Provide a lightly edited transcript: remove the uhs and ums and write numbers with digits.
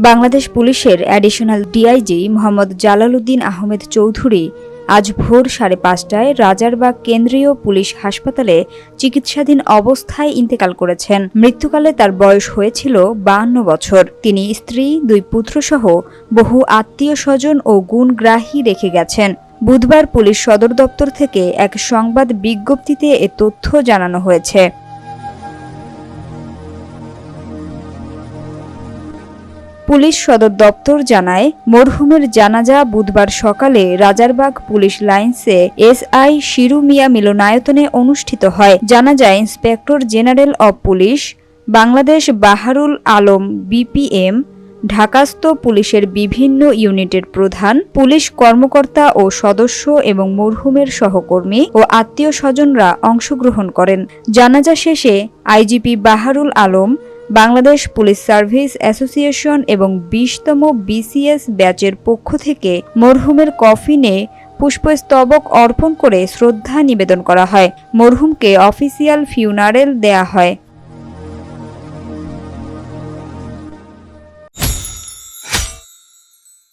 বাংলাদেশ পুলিশের additional DIG Mohammad Jalaluddin Ahmed Chowdhury আজ ভোর 5:30টায় রাজারবাগ কেন্দ্রীয় পুলিশ হাসপাতালে চিকিৎসাধীন অবস্থায় ইন্তেকাল করেছেন। মৃত্যুকালে তার বয়স হয়েছিল 52 বছর। তিনি স্ত্রী, 2 পুত্রসহ বহু আত্মীয় স্বজন ও গুণগ্রাহী রেখে গেছেন। বুধবার পুলিশ সদর দপ্তর থেকে এক সংবাদ বিজ্ঞপ্তিতে এ তথ্য জানানো হয়েছে। পুলিশ সদর দপ্তর জানায়, মরহুমের জানাজা বুধবার সকালে রাজারবাগ পুলিশ লাইন্সে এসআই শিরু মিয়া মিলনায়তনে অনুষ্ঠিত হয়। জানাজায় inspector general of police Bangladesh Baharul Alam BPM, ঢাকাস্থ পুলিশের বিভিন্ন ইউনিটের প্রধান, পুলিশ কর্মকর্তা ও সদস্য এবং মরহুমের সহকর্মী ও আত্মীয় স্বজনরা অংশগ্রহণ করেন। জানাজা শেষে IGP Baharul Alam, Bangladesh police service association এবং 20তম বিসিএস ব্যাচের পক্ষ থেকে মরহুমের কফিনে পুষ্পস্তবক অর্পণ করে শ্রদ্ধা নিবেদন করা হয়। মরহুমকে অফিসিয়াল ফিউনারেল দেয়া হয়।